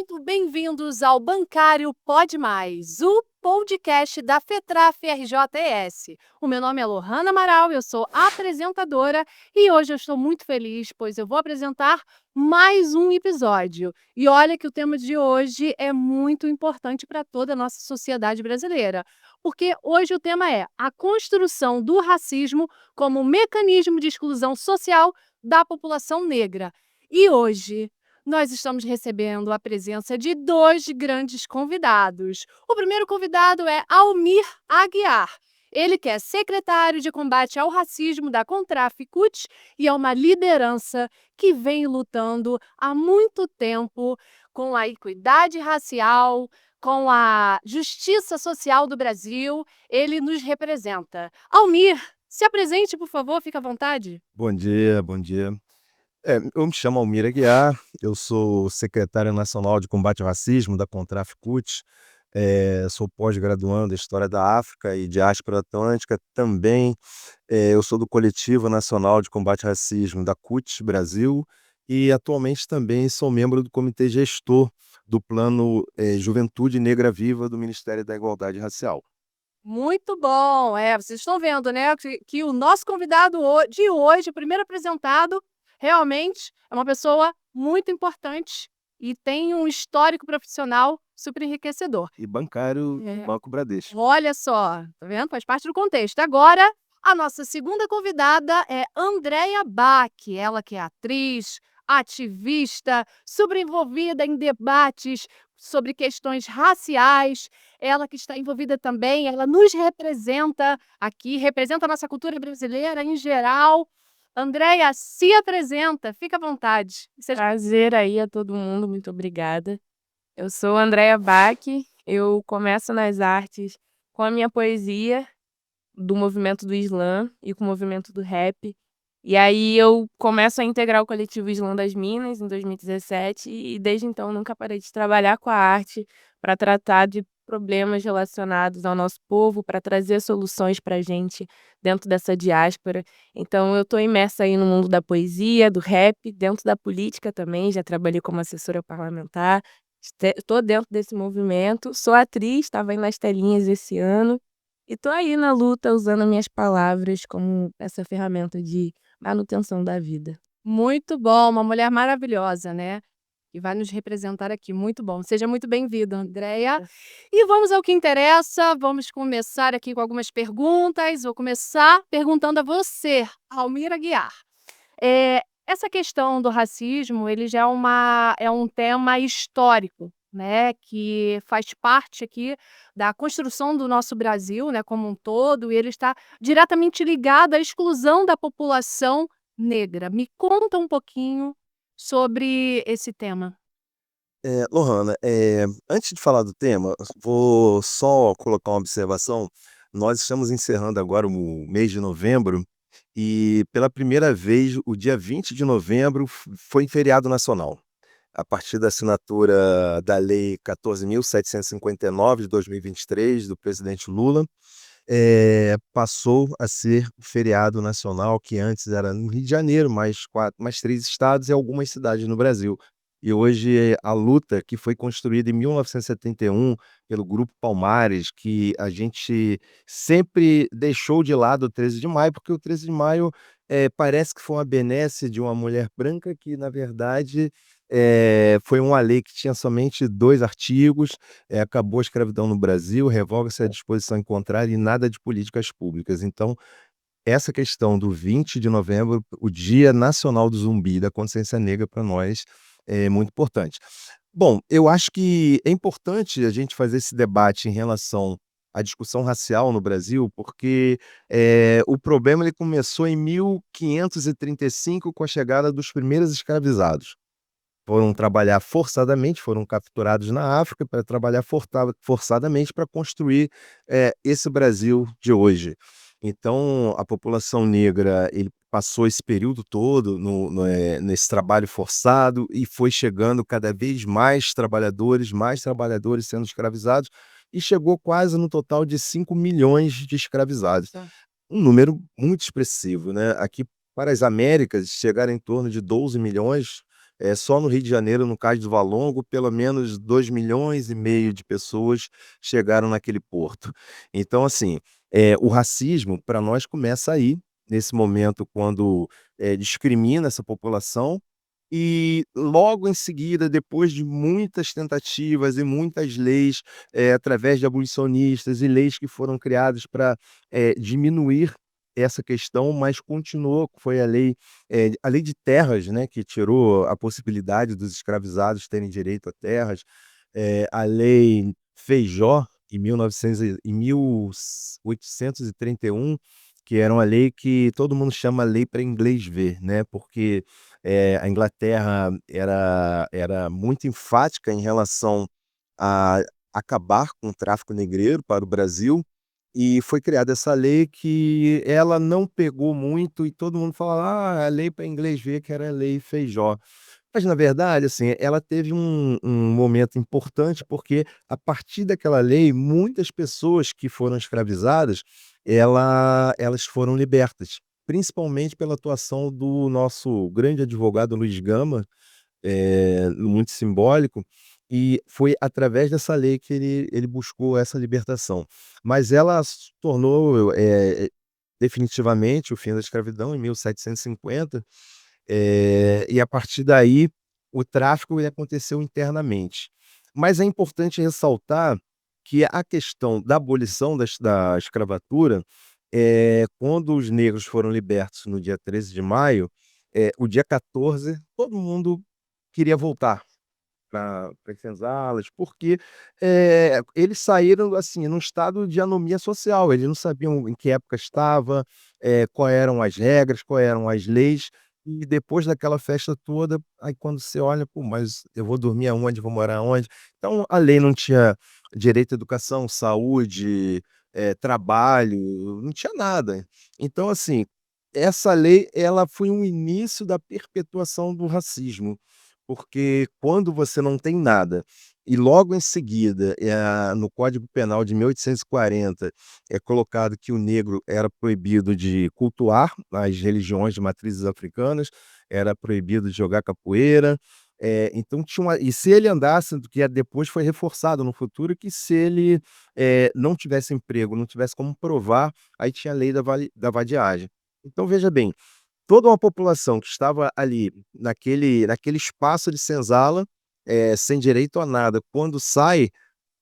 muito bem-vindos ao Bancário Pode Mais, o podcast da FETRAF RJES. O meu nome é Lohana Amaral, eu sou apresentadora e hoje eu estou muito feliz, pois eu vou apresentar mais um episódio. E olha que o tema de hoje é muito importante para toda a nossa sociedade brasileira, porque hoje o tema é a construção do racismo como mecanismo de exclusão social da população negra. E hoje nós estamos recebendo a presença de dois grandes convidados. O primeiro convidado é Almir Aguiar. Ele que é secretário de combate ao racismo da Contraficute e é uma liderança que vem lutando há muito tempo com a equidade racial, com a justiça social do Brasil. Ele nos representa. Almir, se apresente, por favor, fique à vontade. Bom dia, bom dia. Eu me chamo Almir Aguiar, eu sou secretário nacional de combate ao racismo da Contraficute, sou pós-graduando em História da África e Diáspora Atlântica também. Eu sou do Coletivo Nacional de Combate ao Racismo da CUT Brasil e atualmente também sou membro do comitê gestor do Plano Juventude Negra Viva do Ministério da Igualdade Racial. Muito bom. Vocês estão vendo, né, que o nosso convidado de hoje, o primeiro apresentado, realmente é uma pessoa muito importante e tem um histórico profissional super enriquecedor. E bancário É. Banco Bradesco. Olha só, tá vendo? Faz parte do contexto. Agora, a nossa segunda convidada é Andréia Bach, ela que é atriz, ativista, super envolvida em debates sobre questões raciais, ela que está envolvida também, ela nos representa aqui, representa a nossa cultura brasileira em geral. Andréia, se apresenta, fica à vontade. Prazer aí a todo mundo, muito obrigada. Eu sou Andréia Bach, eu começo nas artes com a minha poesia do movimento do Islã e com o movimento do rap. E aí eu começo a integrar o coletivo Islã das Minas em 2017 e desde então nunca parei de trabalhar com a arte para tratar de problemas relacionados ao nosso povo, para trazer soluções para a gente dentro dessa diáspora. Então eu estou imersa aí no mundo da poesia, do rap, dentro da política também, já trabalhei como assessora parlamentar, estou dentro desse movimento, sou atriz, estava aí nas telinhas esse ano e estou aí na luta usando minhas palavras como essa ferramenta de manutenção da vida. Muito bom, uma mulher maravilhosa, né, que vai nos representar aqui, muito bom. Seja muito bem-vinda, Andréia. E vamos ao que interessa, vamos começar aqui com algumas perguntas. Vou começar perguntando a você, Almir Aguiar. Essa questão do racismo, ele já é um tema histórico, né, que faz parte aqui da construção do nosso Brasil, né, como um todo, e ele está diretamente ligado à exclusão da população negra. Me conta um pouquinho sobre esse tema. Lohana, antes de falar do tema, vou só colocar uma observação. Nós estamos encerrando agora o mês de novembro e, pela primeira vez, o dia 20 de novembro foi feriado nacional. A partir da assinatura da Lei 14.759 de 2023, do presidente Lula, passou a ser feriado nacional, que antes era no Rio de Janeiro, mais 3 estados e algumas cidades no Brasil. E hoje a luta que foi construída em 1971 pelo Grupo Palmares, que a gente sempre deixou de lado o 13 de maio, porque o 13 de maio parece que foi uma benesse de uma mulher branca que, na verdade, foi uma lei que tinha somente 2 artigos, acabou a escravidão no Brasil, revoga-se a disposição em contrário e nada de políticas públicas. Então, essa questão do 20 de novembro, o Dia Nacional do Zumbi e da Consciência Negra, para nós é muito importante. Bom, eu acho que é importante a gente fazer esse debate em relação à discussão racial no Brasil, porque o problema ele começou em 1535 com a chegada dos primeiros escravizados. Foram trabalhar forçadamente, foram capturados na África para trabalhar forçadamente para construir esse Brasil de hoje. Então, a população negra ele passou esse período todo nesse trabalho forçado e foi chegando cada vez mais trabalhadores sendo escravizados, e chegou quase no total de 5 milhões de escravizados. Tá. Um número muito expressivo, né? Aqui para as Américas chegaram em torno de 12 milhões, Só no Rio de Janeiro, no Cais do Valongo, pelo menos 2,5 milhões de pessoas chegaram naquele porto. Então, assim, o racismo para nós começa aí, nesse momento quando, discrimina essa população, e logo em seguida, depois de muitas tentativas e muitas leis, através de abolicionistas e leis que foram criadas para diminuir essa questão, mas continuou, foi a lei de terras, né, que tirou a possibilidade dos escravizados terem direito a terras, a lei Feijó, em 1831, que era uma lei que todo mundo chama lei para inglês ver, né, porque a Inglaterra era muito enfática em relação a acabar com o tráfico negreiro para o Brasil, e foi criada essa lei que ela não pegou muito e todo mundo fala: "Ah, a lei para inglês ver", que era a lei Feijó. Mas na verdade, assim, ela teve um momento importante, porque a partir daquela lei, muitas pessoas que foram escravizadas, elas foram libertas, principalmente pela atuação do nosso grande advogado Luiz Gama, muito simbólico, e foi através dessa lei que ele buscou essa libertação. Mas ela se tornou, definitivamente o fim da escravidão em 1750, e a partir daí o tráfico ele aconteceu internamente. Mas é importante ressaltar que a questão da abolição da escravatura, quando os negros foram libertos no dia 13 de maio, o dia 14 todo mundo queria voltar para as senzalas, porque, eles saíram, assim, num estado de anomia social, eles não sabiam em que época estava, qual eram as regras, qual eram as leis, e depois daquela festa toda, aí quando você olha: "Pô, mas eu vou dormir aonde? Vou morar aonde?". Então a lei não tinha direito à educação, saúde, trabalho, não tinha nada. Então, assim, essa lei ela foi um início da perpetuação do racismo. Porque quando você não tem nada e logo em seguida, no Código Penal de 1840 é colocado que o negro era proibido de cultuar as religiões de matrizes africanas, era proibido de jogar capoeira, então tinha uma e se ele andasse, que depois foi reforçado no futuro, que se ele, não tivesse emprego, não tivesse como provar, aí tinha a lei da vadiagem. Então veja bem, toda uma população que estava ali naquele espaço de senzala, sem direito a nada, quando sai,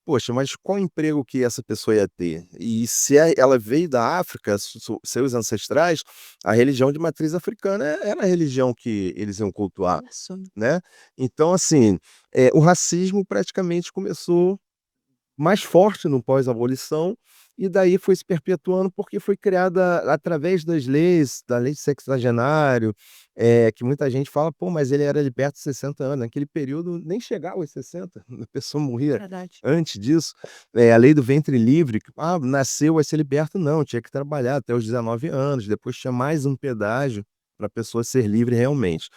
poxa, mas qual emprego que essa pessoa ia ter? E se ela veio da África, seus ancestrais, a religião de matriz africana era a religião que eles iam cultuar, Isso. né. Então assim, o racismo praticamente começou mais forte no pós-abolição, e daí foi se perpetuando, porque foi criada através das leis, da lei sexagenário, que muita gente fala: "Pô, mas ele era liberto aos 60 anos", naquele período nem chegava aos 60, a pessoa morria Verdade. antes disso. A lei do ventre livre, que, nasceu, vai ser liberto, não, tinha que trabalhar até os 19 anos, depois tinha mais um pedágio para a pessoa ser livre realmente.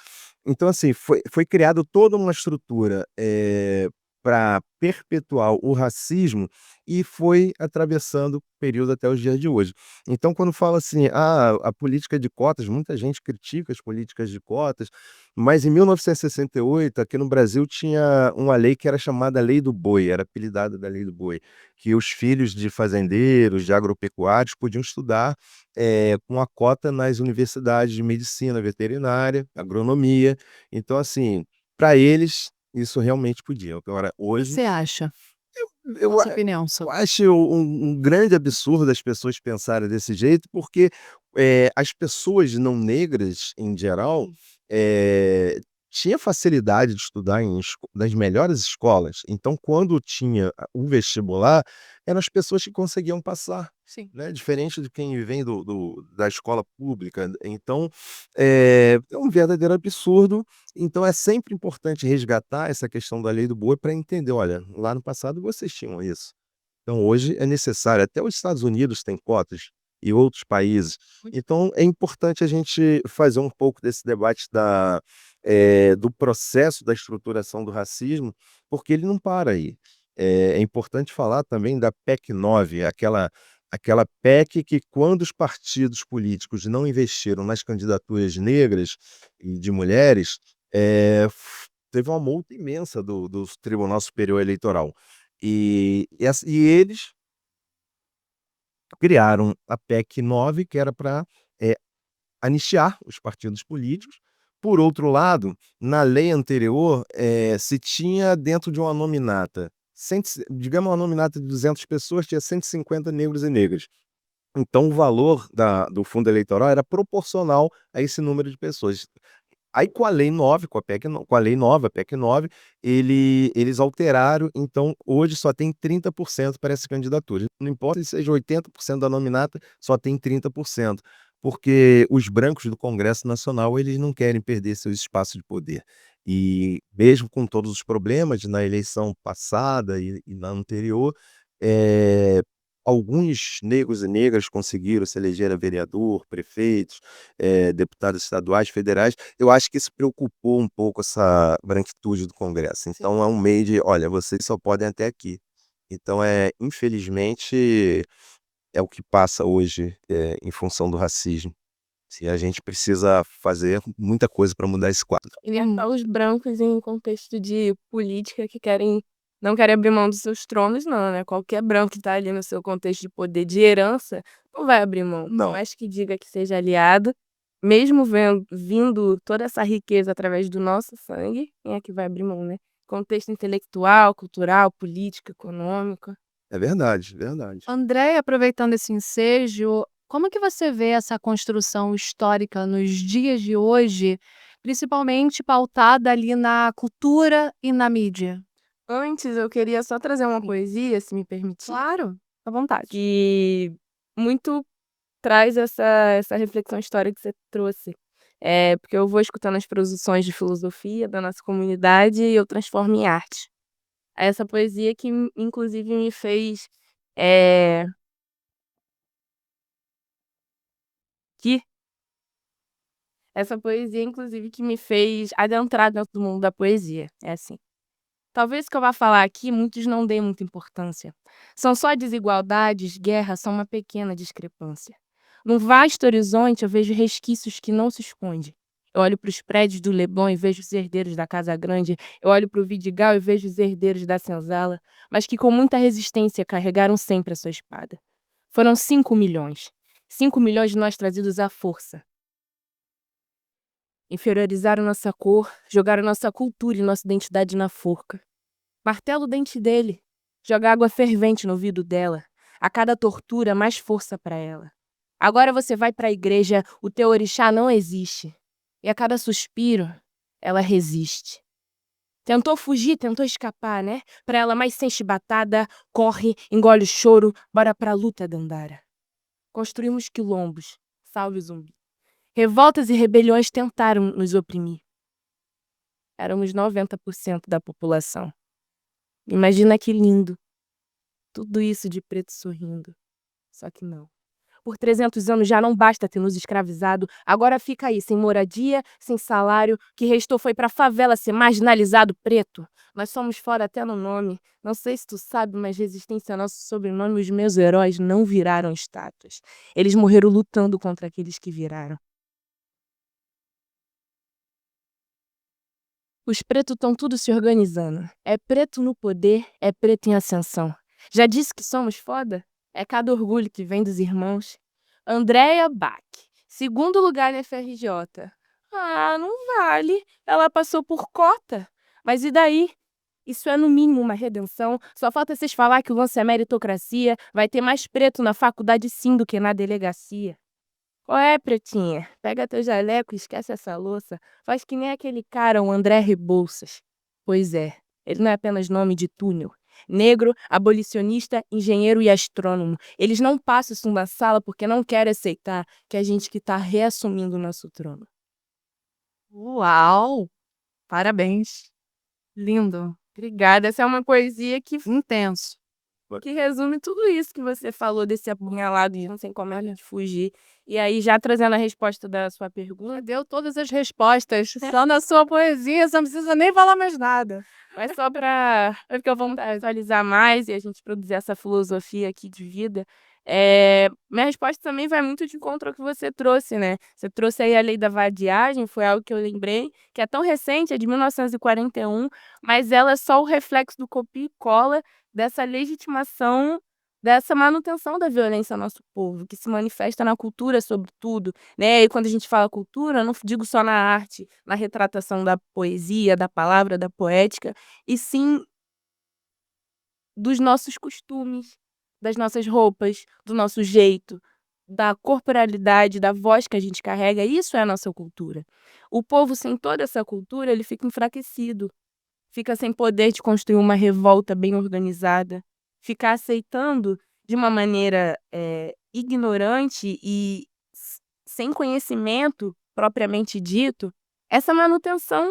Então assim, foi criado toda uma estrutura, para perpetuar o racismo e foi atravessando o período até os dias de hoje. Então, quando fala assim: "Ah, a política de cotas", muita gente critica as políticas de cotas, mas em 1968, aqui no Brasil, tinha uma lei que era chamada Lei do Boi, era apelidada da Lei do Boi, que os filhos de fazendeiros, de agropecuários, podiam estudar, com a cota nas universidades de medicina veterinária, agronomia. Então, assim, para eles isso realmente podia. Agora O que hoje, você acha? eu Qual a a sua opinião eu sobre? acho um grande absurdo as pessoas pensarem desse jeito, porque, as pessoas não negras, em geral, Hum. eh, tinha facilidade de estudar em nas melhores escolas. Então, quando tinha o vestibular, eram as pessoas que conseguiam passar, Sim. né, diferente de quem vem da escola pública. Então, é um verdadeiro absurdo. Então é sempre importante resgatar essa questão da lei do boi para entender: "Olha, lá no passado vocês tinham isso". Então hoje é necessário, até os Estados Unidos têm cotas e outros países. Muito Então é importante a gente fazer um pouco desse debate do processo da estruturação do racismo, porque ele não para aí. É importante falar também da PEC 9, aquela PEC que, quando os partidos políticos não investiram nas candidaturas negras e de mulheres, teve uma multa imensa do Tribunal Superior Eleitoral. E eles criaram a PEC 9, que era para anistiar os partidos políticos. Por outro lado, na lei anterior, se tinha dentro de uma nominata, digamos uma nominata de 200 pessoas, tinha 150 negros e negras. Então o valor do fundo eleitoral era proporcional a esse número de pessoas. Aí com a lei 9, com a lei nova, a PEC 9, eles alteraram, então hoje só tem 30% para essa candidatura. Não importa se seja 80% da nominata, só tem 30%, porque os brancos do Congresso Nacional, eles não querem perder seus espaços de poder. E mesmo com todos os problemas na eleição passada e na anterior, eh, alguns negros e negras conseguiram se eleger a vereador, prefeitos, deputados estaduais, federais. Eu acho que isso preocupou um pouco essa branquitude do Congresso. Então é um meio de: "Olha, vocês só podem até aqui". Então, infelizmente, é o que passa hoje, em função do racismo. E a gente precisa fazer muita coisa para mudar esse quadro. Libertar os brancos em contexto de política que não querem abrir mão dos seus tronos, não, né? Qualquer branco que tá ali no seu contexto de poder, de herança, não vai abrir mão. Por Não. mais que diga que seja aliado, mesmo vindo toda essa riqueza através do nosso sangue, quem é que vai abrir mão, né? Contexto intelectual, cultural, político, econômico. É verdade, verdade. André, aproveitando esse ensejo, como que você vê essa construção histórica nos dias de hoje, principalmente pautada ali na cultura e na mídia? Antes, eu queria só trazer uma poesia, se me permitir, Claro, à vontade. que muito traz essa reflexão histórica que você trouxe. Porque eu vou escutando as produções de filosofia da nossa comunidade e eu transformo em arte. Essa poesia que inclusive me fez, eh, que essa poesia inclusive que me fez adentrar dentro do mundo da poesia. É assim: "Talvez o que eu vá falar aqui muitos não deem muita importância. São só desigualdades, guerra são uma pequena discrepância. Num vasto horizonte eu vejo resquícios que não se esconde. Eu olho para os prédios do Leblon e vejo os herdeiros da Casa Grande. Eu olho para o Vidigal e vejo os herdeiros da Senzala, mas que com muita resistência carregaram sempre a sua espada. Foram 5 milhões. 5 milhões de nós trazidos à força. Inferiorizaram nossa cor, jogaram nossa cultura e nossa identidade na forca. Martela o dente dele, joga água fervente no ouvido dela. A cada tortura, mais força para ela. Agora você vai para a igreja, o teu orixá não existe. E a cada suspiro, ela resiste. Tentou fugir, tentou escapar, né? Pra ela mais sem chibatada, corre, engole o choro, bora pra luta, Dandara. Construímos quilombos, salve o zumbi. Revoltas e rebeliões tentaram nos oprimir. Éramos 90% da população. Imagina que lindo. Tudo isso de preto sorrindo. Só que não. Por 300 anos já não basta ter nos escravizado, agora fica aí, sem moradia, sem salário, o que restou foi pra favela ser marginalizado preto. Nós somos fora até no nome. Não sei se tu sabe, mas resistência é nosso sobrenome. Os meus heróis não viraram estátuas. Eles morreram lutando contra aqueles que viraram. Os pretos estão tudo se organizando. É preto no poder, é preto em ascensão. Já disse que somos foda? É cada orgulho que vem dos irmãos. Andréia Bach, segundo lugar na FRJ. Ah, não vale. Ela passou por cota. Mas e daí? Isso é no mínimo uma redenção. Só falta vocês falar que o lance é meritocracia. Vai ter mais preto na faculdade sim do que na delegacia. Qual é, pretinha? Pega teu jaleco e esquece essa louça. Faz que nem aquele cara, o André Rebouças. Pois é, ele não é apenas nome de túnel. Negro, abolicionista, engenheiro e astrônomo. Eles não passam isso na sala porque não querem aceitar que a gente que tá reassumindo o nosso trono. Uau! Parabéns. Lindo. Obrigada. Essa é uma poesia Intenso. que resume tudo isso que você falou desse apunhalado e não tem como a gente fugir. E aí, já trazendo a resposta da sua pergunta, Deu todas as respostas. Só na sua poesia, você não precisa nem falar mais nada. mas só para ficar à vontade de atualizar mais e a gente produzir essa filosofia aqui de vida, Minha resposta também vai muito de encontro ao que você trouxe, né. Você trouxe aí a lei da vadiagem, foi algo que eu lembrei, que é tão recente, é de 1941, mas ela é só o reflexo do copia e cola dessa legitimação, dessa manutenção da violência ao nosso povo, que se manifesta na cultura sobretudo, né. E quando a gente fala cultura, eu não digo só na arte, na retratação da poesia, da palavra, da poética, e sim dos nossos costumes, das nossas roupas, do nosso jeito, da corporalidade, da voz que a gente carrega, isso é a nossa cultura. O povo sem toda essa cultura, ele fica enfraquecido, fica sem poder de construir uma revolta bem organizada, fica aceitando de uma maneira, ignorante e sem conhecimento propriamente dito, essa manutenção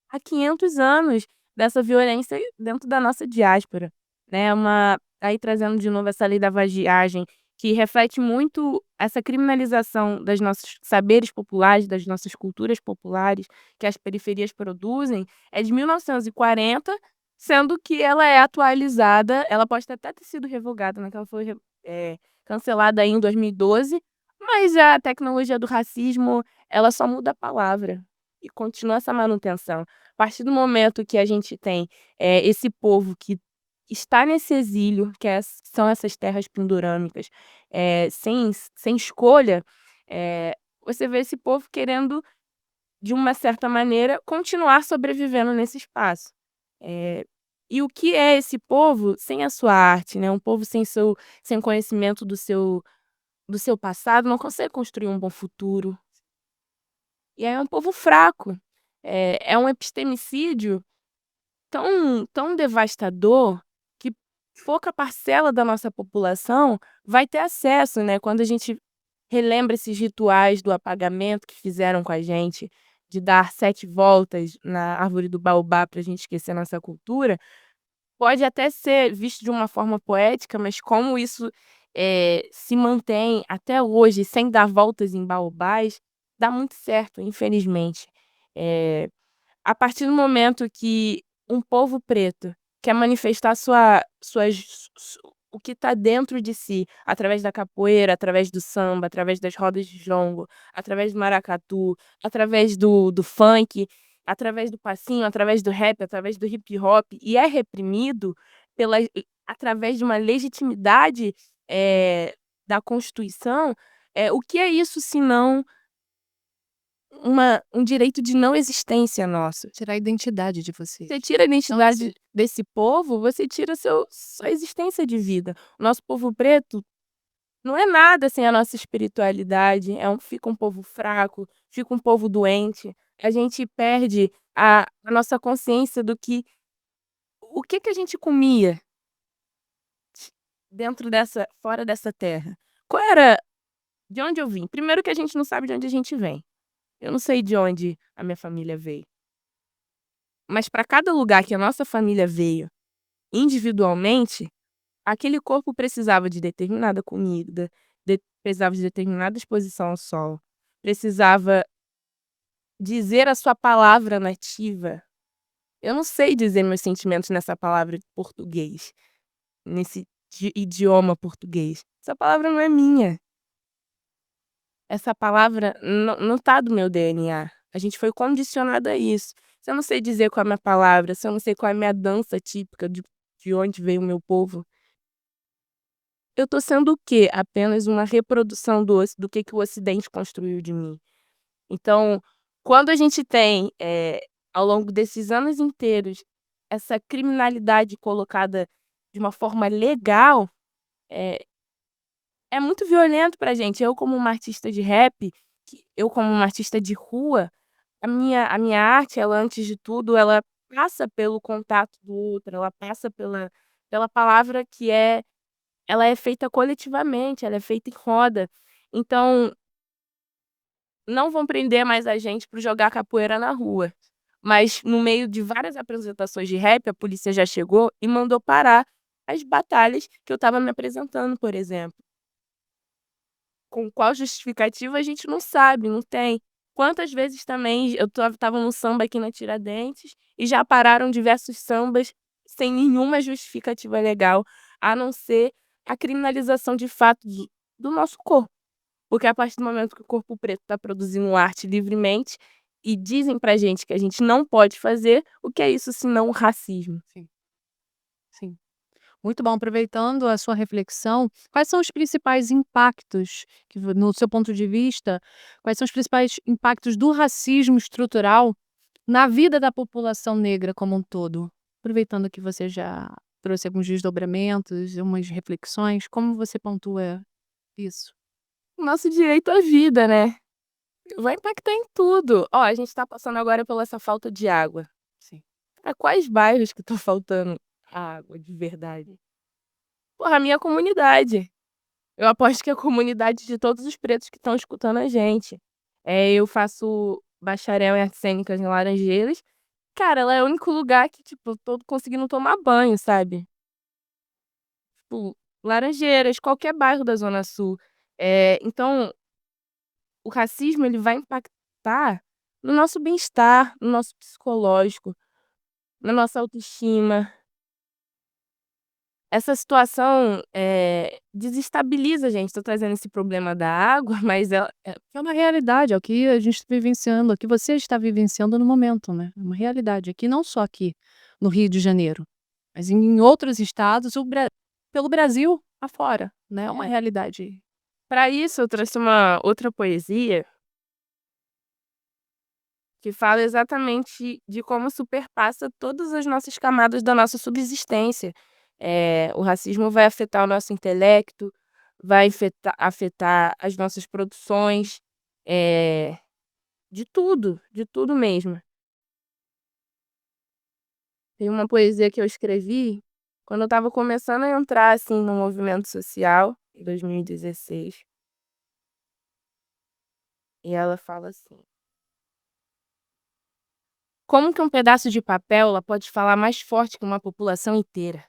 há 500 anos dessa violência dentro da nossa diáspora, né, aí trazendo de novo essa lei da vadiagem, que reflete muito essa criminalização das nossos saberes populares, das nossas culturas populares, que as periferias produzem, é de 1940, sendo que ela é atualizada, ela pode até ter sido revogada, né, que ela foi cancelada aí em 2012, mas a tecnologia do racismo, ela só muda a palavra, e continua essa manutenção. A partir do momento que a gente tem, esse povo que está nesse exílio, que são essas terras pindorâmicas, sem escolha, você vê esse povo querendo, de uma certa maneira, continuar sobrevivendo nesse espaço. Eh, e o que é esse povo sem a sua arte, né, um povo sem conhecimento do seu passado não consegue construir um bom futuro. E aí é um povo fraco. É um epistemicídio tão devastador que pouca parcela da nossa população vai ter acesso, né. Quando a gente relembra esses rituais do apagamento que fizeram com a gente, de dar 7 voltas na árvore do baobá para a gente esquecer nossa cultura, pode até ser visto de uma forma poética, mas como isso, se mantém até hoje sem dar voltas em baobás, dá muito certo, infelizmente. Eh a partir do momento que um povo preto quer manifestar o que está dentro de si, através da capoeira, através do samba, através das rodas de jongo, através do maracatu, através do funk, através do passinho, através do rap, através do hip hop, e é reprimido através de uma legitimidade, da Constituição, o que é isso senão um direito de não existência nosso? Tirar a identidade de vocês. Você tira a Então, assim, identidade desse povo, você tira sua existência de vida. O nosso povo preto não é nada sem a nossa espiritualidade, fica um povo fraco, fica um povo doente. A gente perde a nossa consciência do que o que que a gente comia fora dessa terra. Qual era de onde eu vim? Primeiro que a gente não sabe de onde a gente vem. Eu não sei de onde a minha família veio. Mas para cada lugar que a nossa família veio, individualmente, aquele corpo precisava de determinada comida, precisava de determinada exposição ao sol, precisava dizer a sua palavra nativa. Eu não sei dizer meus sentimentos nessa palavra português, nesse idioma português. Essa palavra não é minha. Essa palavra não tá do meu DNA. A gente foi condicionado a isso. Se eu não sei dizer qual é a minha palavra, se eu não sei qual é a minha dança típica de onde veio o meu povo, eu tô sendo o quê? Apenas uma reprodução do que o Ocidente construiu de mim. Então, quando a gente tem, ao longo desses anos inteiros, essa criminalidade colocada de uma forma legal, eh, é muito violento pra gente. Eu como uma artista de rap, eu como uma artista de rua, a minha arte, ela antes de tudo, ela passa pelo contato do outro, ela passa pela palavra ela é feita coletivamente, ela é feita em roda. Então, não vão prender mais a gente por jogar capoeira na rua. Mas no meio de várias apresentações de rap, a polícia já chegou e mandou parar as batalhas que eu estava me apresentando, por exemplo. Com qual justificativa a gente não sabe, não tem. Quantas vezes também eu estava num samba aqui na Tiradentes e já pararam diversos sambas sem nenhuma justificativa legal, a não ser a criminalização de fato do nosso corpo. Porque a partir do momento que o corpo preto está produzindo arte livremente e dizem pra gente que a gente não pode fazer, o que é isso senão racismo? Sim, sim. Muito bom. Aproveitando a sua reflexão, quais são os principais impactos que no seu ponto de vista, quais são os principais impactos do racismo estrutural na vida da população negra como um todo? Aproveitando que você já trouxe alguns desdobramentos, umas reflexões, como você pontua isso? O nosso direito à vida, né? Vai impactar em tudo. Ó, a gente tá passando agora pela essa falta de água. Sim. Pra quais bairros que tá faltando água de verdade? Porra, a minha comunidade. Eu aposto que é a comunidade de todos os pretos que estão escutando a gente. Eu faço bacharel em artes cênicas em Laranjeiras. Cara, ela é o único lugar que, tipo, eu tô conseguindo tomar banho, sabe? Tipo, Laranjeiras, qualquer bairro da Zona Sul. Então, o racismo ele vai impactar no nosso bem-estar, no nosso psicológico, na nossa autoestima. Essa situação, desestabiliza a gente. Tô trazendo esse problema da água, mas É uma realidade, é o que a gente está vivenciando, é o que você está vivenciando no momento, né? É uma realidade aqui, não só aqui no Rio de Janeiro, mas em outros estados, pelo Brasil afora, né? É uma realidade. para isso eu trouxe uma outra poesia que fala exatamente de como superpassa todas as nossas camadas da nossa subsistência. O racismo vai afetar o nosso intelecto, vai afetar as nossas produções, de tudo mesmo. Tem uma poesia que eu escrevi quando eu estava começando a entrar, assim, no movimento social, em 2016, e ela fala assim: como que um pedaço de papel ela pode falar mais forte que uma população inteira?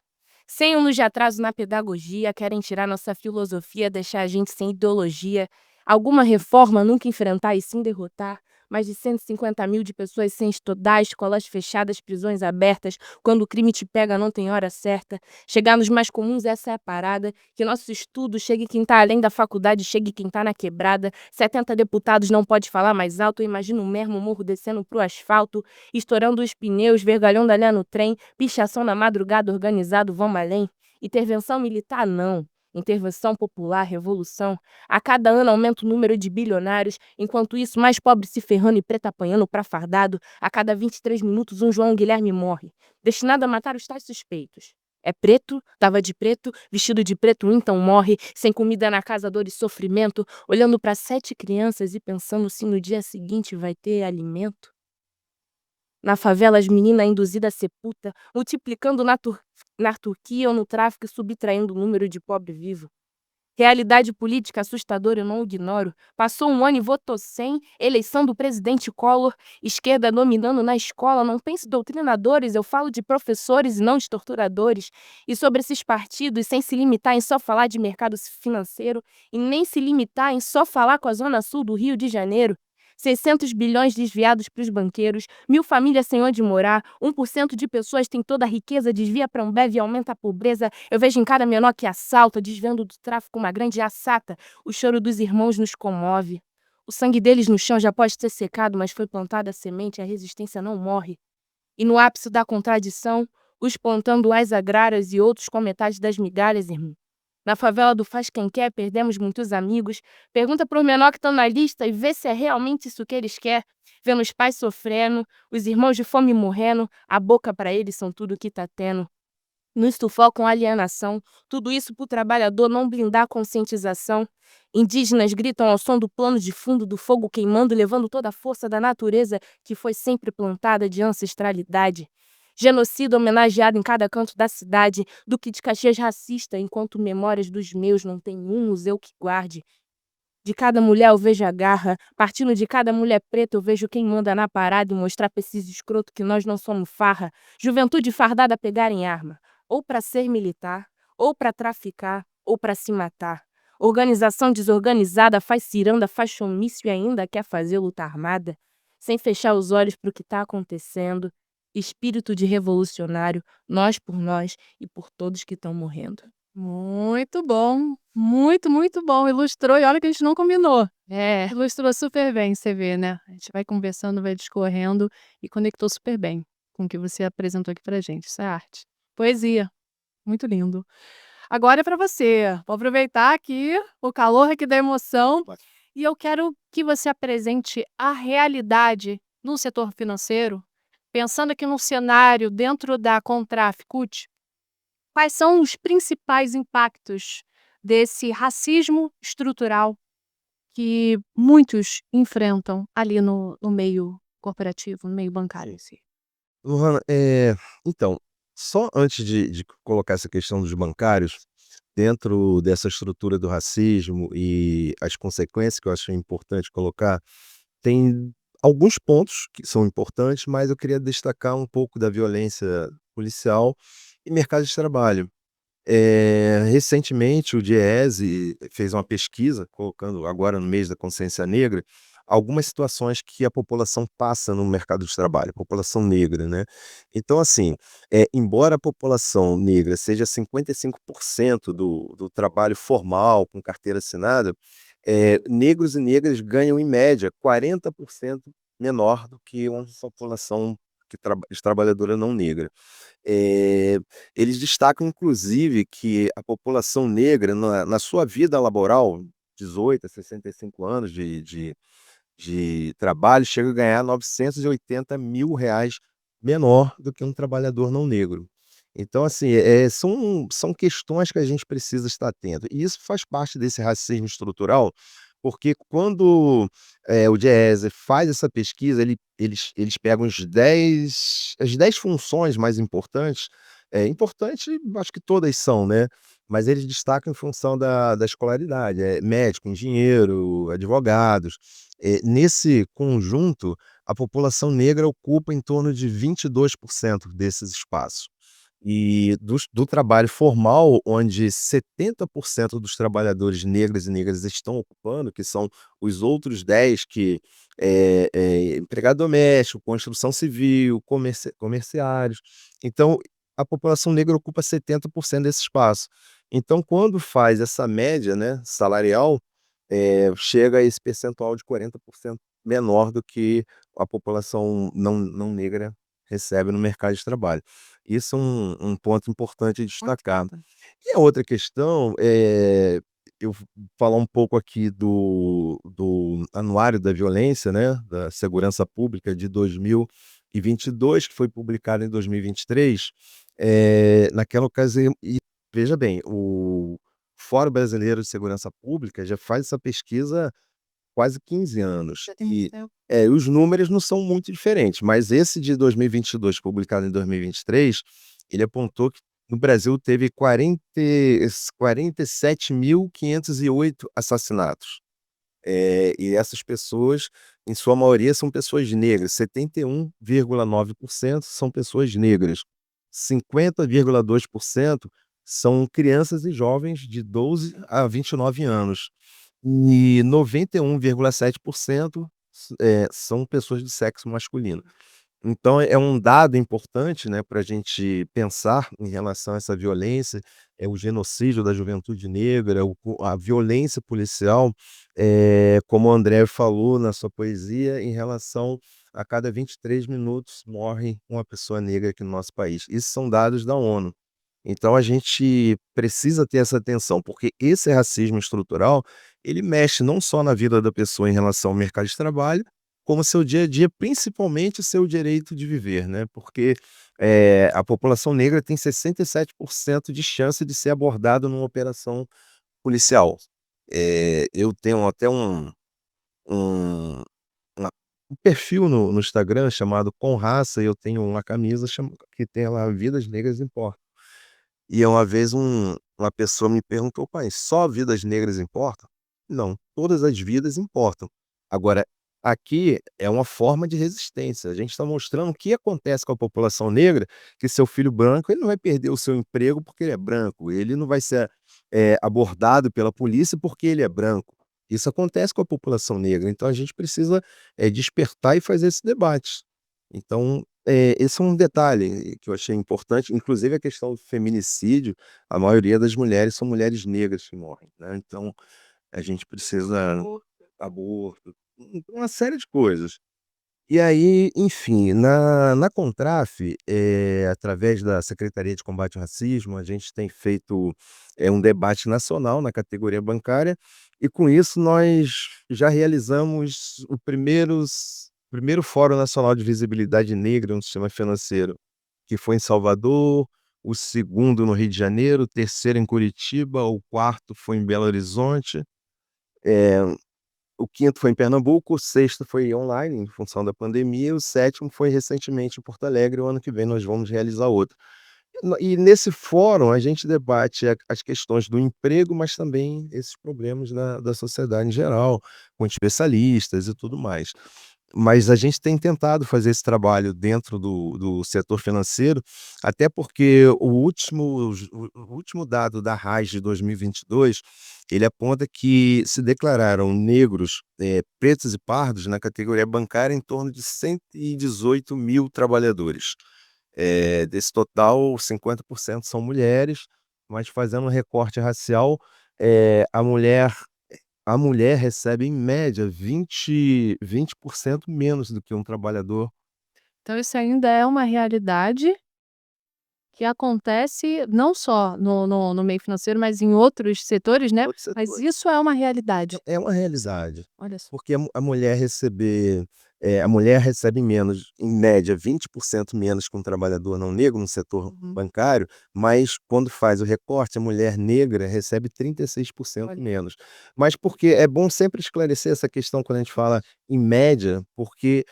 100 anos de atraso na pedagogia, querem tirar nossa filosofia, deixar a gente sem ideologia. Alguma reforma nunca enfrentar e sim derrotar. Mais de 150 mil de pessoas sem estudar, escolas fechadas, prisões abertas. Quando o crime te pega, não tem hora certa. Chegar nos mais comuns, essa é a parada. Que nosso estudo chegue quem tá além da faculdade, chegue quem tá na quebrada. 70 deputados não pode falar mais alto. Eu imagino um mesmo morro descendo pro asfalto, estourando os pneus, vergalhão ali no trem, pichação na madrugada, organizado, vamos além. Intervenção militar, não. Intervenção popular, revolução. A cada ano aumenta o número de bilionários, enquanto isso, mais pobres se ferrando e preto apanhando pra fardado. A cada 23 minutos, um João Guilherme morre, destinado a matar os tais suspeitos. É preto, tava de preto, vestido de preto, então morre, sem comida na casa, dor e sofrimento, olhando para 7 crianças e pensando se no dia seguinte vai ter alimento. Na favela, as meninas induzidas a ser puta, multiplicando na Turquia ou no tráfico e subtraindo o número de pobre vivo. Realidade política assustadora, eu não ignoro. Passou um ano e votou 100, eleição do presidente Collor, esquerda dominando na escola. Não pense doutrinadores, eu falo de professores e não de torturadores. E sobre esses partidos, sem se limitar em só falar de mercado financeiro e nem se limitar em só falar com a zona sul do Rio de Janeiro. 600 bilhões desviados para os banqueiros, 1.000 famílias sem onde morar, 1% de pessoas tem toda a riqueza, desvia para Ambev e aumenta a pobreza. Eu vejo em cada menor que assalta, desviando do tráfico uma grande assata. O choro dos irmãos nos comove. O sangue deles no chão já pode ter secado, mas foi plantada a semente e a resistência não morre. E no ápice da contradição, uns plantando as agrárias e outros com metade das migalhas, irmão. Na favela do Faz Quem Quer, perdemos muitos amigos. Pergunta pro menor que estão na lista e vê se é realmente isso que eles querem. Vendo os pais sofrendo, os irmãos de fome morrendo, a boca para eles são tudo que tá tendo. No sufocam alienação, tudo isso pro trabalhador não blindar a conscientização. Indígenas gritam ao som do plano de fundo do fogo queimando, levando toda a força da natureza que foi sempre plantada de ancestralidade. Genocídio homenageado em cada canto da cidade, Duque de Caxias racista, enquanto memórias dos meus não tem um museu que guarde. De cada mulher eu vejo a garra, partindo de cada mulher preta eu vejo quem manda na parada e mostrar pra esses escroto que nós não somos farra. Juventude fardada a pegar em arma, ou pra ser militar, ou pra traficar, ou pra se matar. Organização desorganizada faz ciranda, faz showmício e ainda quer fazer luta armada. Sem fechar os olhos pro que tá acontecendo. Espírito de revolucionário, nós por nós e por todos que estão morrendo. Muito bom, muito, muito bom. Ilustrou e olha que a gente não combinou. É, Ilustrou super bem, você vê, né? A gente vai conversando, vai discorrendo e conectou super bem com o que você apresentou aqui pra gente. Isso é arte. Poesia, muito lindo. Agora é para você. Vou aproveitar aqui o calor aqui da emoção Vai. e eu quero que você apresente a realidade no setor financeiro, pensando aqui num cenário dentro da Contraficute. Quais são os principais impactos desse racismo estrutural que muitos enfrentam ali no meio corporativo, no meio bancário em Sim. si? Lohana, então, só antes de colocar essa questão dos bancários, dentro dessa estrutura do racismo e as consequências que eu acho importante colocar, tem alguns pontos que são importantes, mas eu queria destacar um pouco da violência policial e mercado de trabalho. Recentemente o Diese fez uma pesquisa, colocando agora no mês da consciência negra, algumas situações que a população passa no mercado de trabalho, a população negra, né. Então assim, embora a população negra seja 55% do trabalho formal, com carteira assinada, negros e negras ganham em média 40% menor do que uma população que trabalhadora não negra. Eh, Eles destacam inclusive que a população negra na sua vida laboral, 18 a 65 anos de trabalho, chega a ganhar R$ 980.000 menor do que um trabalhador não negro. Então assim, são questões que a gente precisa estar atento, e isso faz parte desse racismo estrutural, porque quando, o Diese faz essa pesquisa, eles pegam as 10 funções mais importantes, importante acho que todas são, né, mas eles destacam em função da escolaridade, médico, engenheiro, advogados. Nesse conjunto, a população negra ocupa em torno de 22% desses espaços. E do trabalho formal, onde 70% dos trabalhadores negros e negras estão ocupando, que são os outros 10 que, empregado doméstico, construção civil, comerciários. Então, a população negra ocupa 70% desse espaço. Então, quando faz essa média, né, salarial, chega a esse percentual de 40% menor do que a população não negra recebe no mercado de trabalho. Isso é um ponto importante de Muito destacar. importante. E a outra questão, eu vou falar um pouco aqui do Anuário da Violência, né, da Segurança Pública de 2022, que foi publicado em 2023. Naquela ocasião e veja bem, o Fórum Brasileiro de Segurança Pública já faz essa pesquisa quase 15 anos. Já tem muito tempo. Os números não são muito diferentes, mas esse de 2022, publicado em 2023, ele apontou que no Brasil teve 47.508 assassinatos. E essas pessoas, em sua maioria, são pessoas negras, 71,9% são pessoas negras, 50,2% são crianças e jovens de 12 a 29 anos. E 91,7% são pessoas do sexo masculino. Então é um dado importante, né, para a gente pensar em relação a essa violência, o genocídio da juventude negra, a violência policial, como o André falou na sua poesia, em relação a cada 23 minutos morre uma pessoa negra aqui no nosso país. Isso são dados da ONU. Então a gente precisa ter essa atenção, porque esse racismo estrutural, ele mexe não só na vida da pessoa em relação ao mercado de trabalho, como seu dia a dia, principalmente o seu direito de viver, né, porque, a população negra tem 67% de chance de ser abordada numa operação policial. Eu tenho até um uma um perfil no Instagram chamado Com Raça, e eu tenho uma camisa que tem lá "Vidas Negras Importam". E uma vez uma pessoa me perguntou: "Pai, só vidas negras importam?" Não, todas as vidas importam. Agora, aqui é uma forma de resistência. A gente está mostrando o que acontece com a população negra, que seu filho branco, ele não vai perder o seu emprego porque ele é branco, ele não vai ser, abordado pela polícia porque ele é branco. Isso acontece com a população negra, então a gente precisa, despertar e fazer esse debate. Então, esse é um detalhe que eu achei importante, inclusive a questão do feminicídio, a maioria das mulheres são mulheres negras que morrem, né, então a gente precisa aborto, uma série de coisas. E aí, enfim, na Contraf, através da Secretaria de Combate ao Racismo, a gente tem feito, um debate nacional na categoria bancária, e com isso nós já realizamos o primeiro Fórum Nacional de Visibilidade Negra no Sistema Financeiro, que foi em Salvador, o segundo no Rio de Janeiro, o terceiro em Curitiba, o quarto foi em Belo Horizonte, eh o quinto foi em Pernambuco, o sexto foi online, em função da pandemia, e o sétimo foi recentemente em Porto Alegre, o ano que vem nós vamos realizar outro. E nesse fórum a gente debate as questões do emprego, mas também esses problemas da sociedade em geral, com especialistas e tudo mais. Mas a gente tem tentado fazer esse trabalho dentro do setor financeiro, até porque o último dado da RAS de 2022, ele aponta que se declararam negros, pretos e pardos na categoria bancária em torno de 118.000 trabalhadores. Desse total, 50% são mulheres, mas fazendo um recorte racial, a mulher recebe em média 20% menos do que um trabalhador. Então isso ainda é uma realidade que acontece não só no meio financeiro, mas em outros setores, né, Outros mas setores. isso é uma realidade. É uma realidade, Olha só. porque a mulher recebe menos, em média 20% menos que um trabalhador não negro no setor Uhum. bancário, mas quando faz o recorte, a mulher negra recebe 36% Olha. menos. Mas porque é bom sempre esclarecer essa questão quando a gente fala em média, porque,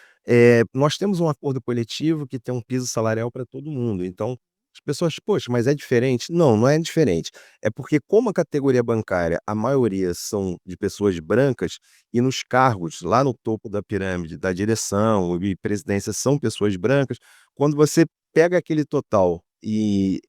nós temos um acordo coletivo que tem um piso salarial para todo mundo, então as pessoas: "Poxa, mas é diferente". Não, não é diferente. É porque como a categoria bancária, a maioria são de pessoas brancas, e nos cargos lá no topo da pirâmide, da direção e presidência são pessoas brancas, quando você pega aquele total e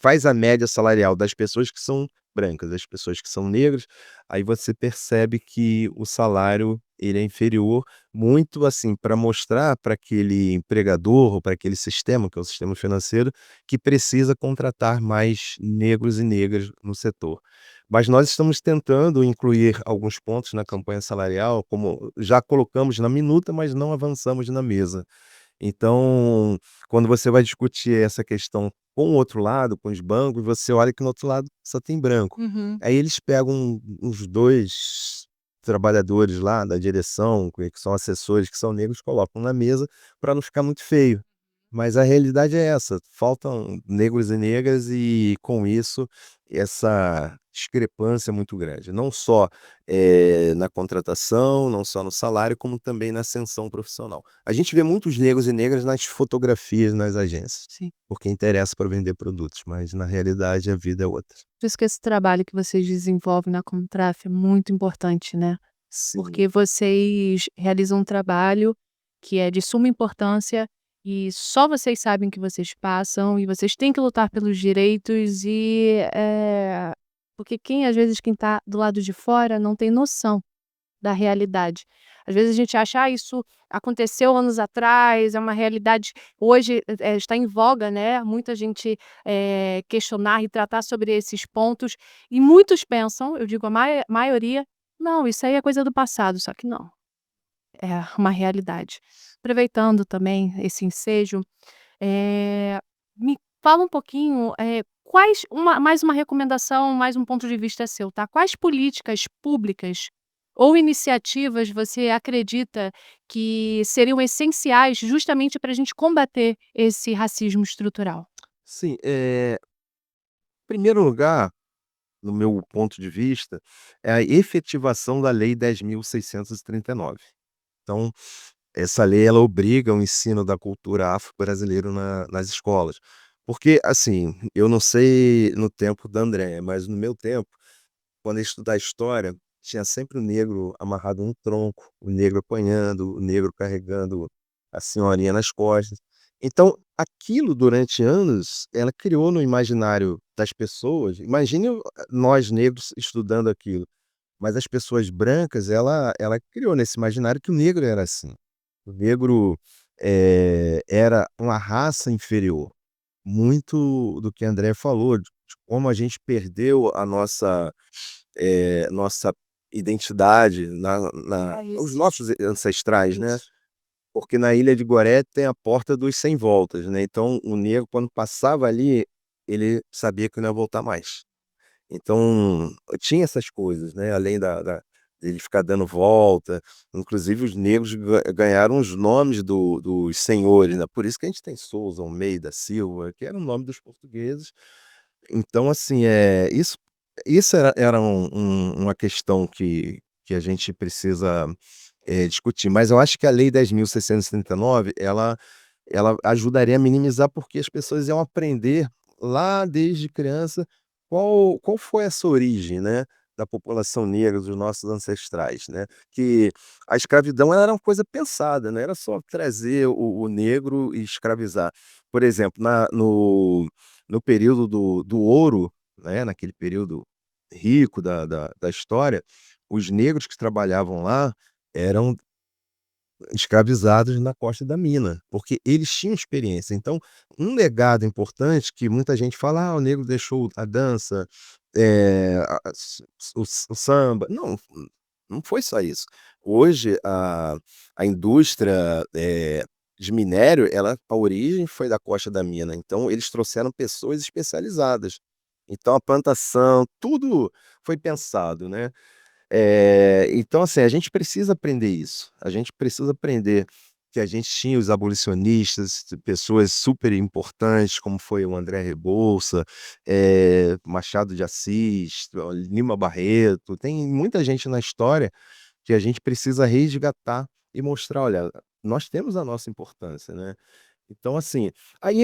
faz a média salarial das pessoas que são brancas, das pessoas que são negras, aí você percebe que o salário ele é inferior, muito assim, para mostrar para aquele empregador ou para aquele sistema, que é o sistema financeiro, que precisa contratar mais negros e negras no setor. Mas nós estamos tentando incluir alguns pontos na campanha salarial, como já colocamos na minuta, mas não avançamos na mesa. Então, quando você vai discutir essa questão com o outro lado, com os bancos, você olha que no outro lado só tem branco. Uhum. Aí eles pegam uns 2 trabalhadores lá da direção, que são assessores, que são negros, colocam na mesa para não ficar muito feio. Mas a realidade é essa, faltam negros e negras e, com isso, essa discrepância é muito grande, não só, na contratação, não só no salário, como também na ascensão profissional. A gente vê muitos negros e negras nas fotografias nas agências, Sim. porque interessa para vender produtos, mas na realidade a vida é outra. Por isso que esse trabalho que vocês desenvolvem na Contraf é muito importante, né, Sim, porque vocês realizam um trabalho que é de suma importância e só vocês sabem que vocês passam e vocês têm que lutar pelos direitos porque quem está do lado de fora não tem noção da realidade. Às vezes a gente acha: "Ah, isso aconteceu anos atrás, é uma realidade hoje, está em voga, né, muita gente, questionar e tratar sobre esses pontos", e muitos pensam, eu digo a maioria: "Não, isso aí é coisa do passado", só que não, é uma realidade. Aproveitando também esse ensejo, me fala um pouquinho, quais mais uma recomendação, mais um ponto de vista seu, tá. Quais políticas públicas ou iniciativas você acredita que seriam essenciais justamente para a gente combater esse racismo estrutural? sim, em primeiro lugar, no meu ponto de vista, é a efetivação da Lei 10.639. Então, essa lei ela obriga o ensino da cultura afro-brasileira nas escolas. Porque, assim, eu não sei no tempo da Andréia, mas no meu tempo, quando eu ia estudar história, tinha sempre o negro amarrado num tronco, o negro apanhando, o negro carregando a senhorinha nas costas. Então, aquilo durante anos, ela criou no imaginário das pessoas, imagine nós negros estudando aquilo, mas as pessoas brancas, ela criou nesse imaginário que o negro era assim. O negro era uma raça inferior. Muito do que a Andrea falou, de como a gente perdeu a nossa identidade os Raízes. nossos ancestrais, né. Isso. Porque na Ilha de Goré tem a Porta dos Sem Voltas, né, então o negro quando passava ali, ele sabia que não ia voltar mais. Então, tinha essas coisas, né, além dele ficar dando volta, inclusive os negros ganharam os nomes dos senhores, né, por isso que a gente tem Souza, Almeida, Silva, que era o nome dos portugueses. Então assim, isso era uma questão que a gente precisa, discutir, mas eu acho que a lei 10.639 ela ajudaria a minimizar, porque as pessoas iam aprender lá desde criança qual foi essa origem, né, da população negra, dos nossos ancestrais, né, que a escravidão ela era uma coisa pensada, não era só trazer o negro e escravizar. Por exemplo, no período do ouro, né, naquele período rico da história, os negros que trabalhavam lá eram escravizados na Costa da Mina, porque eles tinham experiência. Então, um legado importante que muita gente fala: "Ah, o negro deixou a dança, a s o samba", não foi só isso. Hoje a indústria, de minério, a origem foi da Costa da Mina, então eles trouxeram pessoas especializadas. Então a plantação, tudo foi pensado, né. Então, assim, a gente precisa aprender isso. A gente precisa aprender que a gente tinha os abolicionistas, pessoas super importantes, como foi o André Rebouça, Machado de Assis, Lima Barreto. Tem muita gente na história que a gente precisa resgatar e mostrar: "Olha, nós temos a nossa importância", né. Então, assim, aí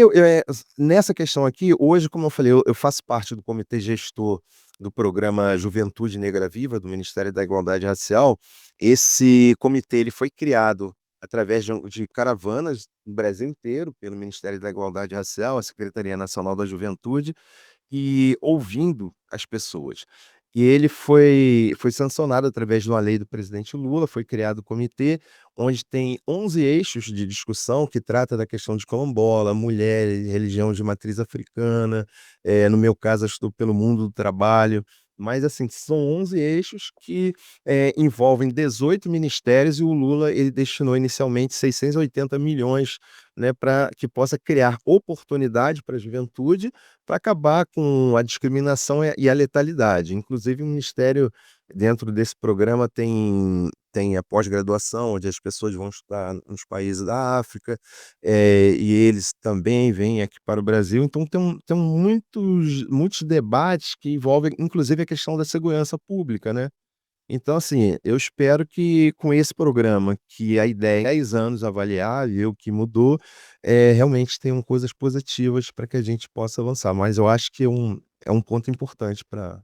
nessa questão aqui, hoje, como eu falei, eu faço parte do comitê gestor do programa Juventude Negra Viva, do Ministério da Igualdade Racial. Esse comitê ele foi criado através de caravanas no Brasil inteiro, pelo Ministério da Igualdade Racial, a Secretaria Nacional da Juventude, e ouvindo as pessoas. E ele foi sancionado através de uma lei do presidente Lula, foi criado o comitê, onde tem 11 eixos de discussão que trata da questão de quilombola, mulheres, religião de matriz africana, no meu caso eu estou pelo mundo do trabalho, mas assim, são 11 eixos que, envolvem 18 ministérios e o Lula ele destinou inicialmente 680 milhões, né, para que possa criar oportunidade para a juventude, para acabar com a discriminação e a letalidade. Inclusive o ministério, dentro desse programa, tem a pós-graduação, onde as pessoas vão estudar nos países da África, e eles também vêm aqui para o Brasil. Então tem muitos debates que envolvem inclusive a questão da segurança pública, né. Então, assim, eu espero que com esse programa, que a ideia é 10 anos avaliar, ver o que mudou, realmente tenham coisas positivas para que a gente possa avançar, mas eu acho que é um ponto importante para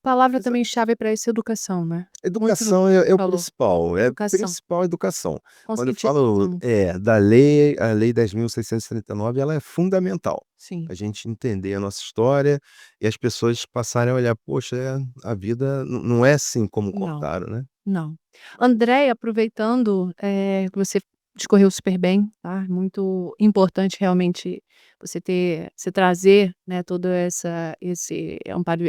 Palavra também chave para isso, educação, né. Muito do que educação você é o falou. principal, Educação, educação. Quando eu falo, conscientização. da lei, a lei 10.639, ela é fundamental. Sim. A gente entender a nossa história e as pessoas passarem a olhar: "Poxa, a vida não é assim como Não, contaram", né. não. Andréia, aproveitando, que você discorreu super bem, tá, muito importante realmente você trazer, né, toda esse amparo,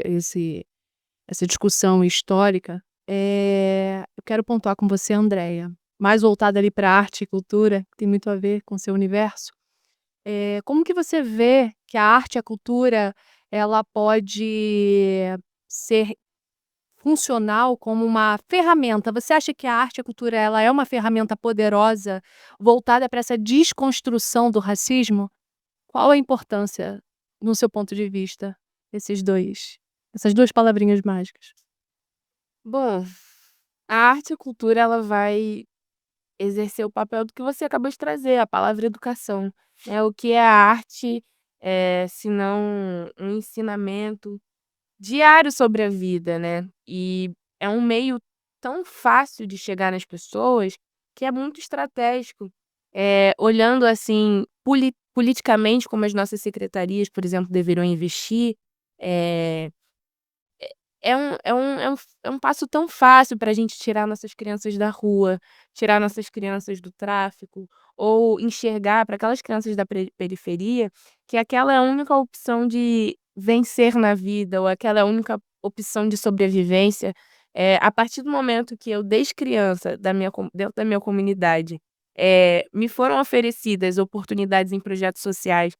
essa discussão histórica. Eu quero pontuar com você, Andréia, mais voltada ali para arte e cultura, que tem muito a ver com o seu universo. Como que você vê que a arte e a cultura, ela pode ser funcional como uma ferramenta? Você acha que a arte e a cultura, ela é uma ferramenta poderosa voltada para essa desconstrução do racismo? Qual a importância, no seu ponto de vista, essas 2 palavrinhas mágicas? Bom, a arte e a cultura ela vai exercer o papel do que você acabou de trazer, a palavra educação, né. O que é a arte, se não um ensinamento diário sobre a vida, né. E é um meio tão fácil de chegar nas pessoas, que é muito estratégico. Olhando, assim, politicamente como as nossas secretarias, por exemplo, deveriam investir, eh é um passo tão fácil para a gente tirar nossas crianças da rua, tirar nossas crianças do tráfico, ou enxergar para aquelas crianças da periferia que aquela é a única opção de vencer na vida, ou aquela é a única opção de sobrevivência. A partir do momento que eu, desde criança, dentro da minha comunidade, me foram oferecidas oportunidades em projetos sociais,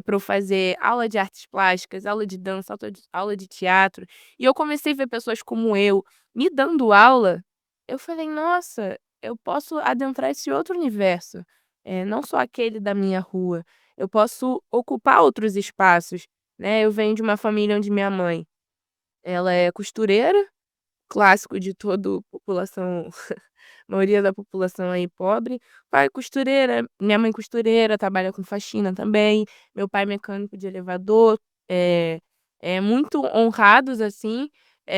para eu fazer aula de artes plásticas, aula de dança, aula de teatro, e eu comecei a ver pessoas como eu me dando aula, eu falei: "Nossa, eu posso adentrar esse outro universo, não só aquele da minha rua, eu posso ocupar outros espaços", né. Eu venho de uma família onde minha mãe, ela é costureira, clássico de todo população maioria da população aí pobre. Pai costureira, minha mãe costureira, trabalha com faxina também, meu pai mecânico de elevador, eh muito honrados, assim,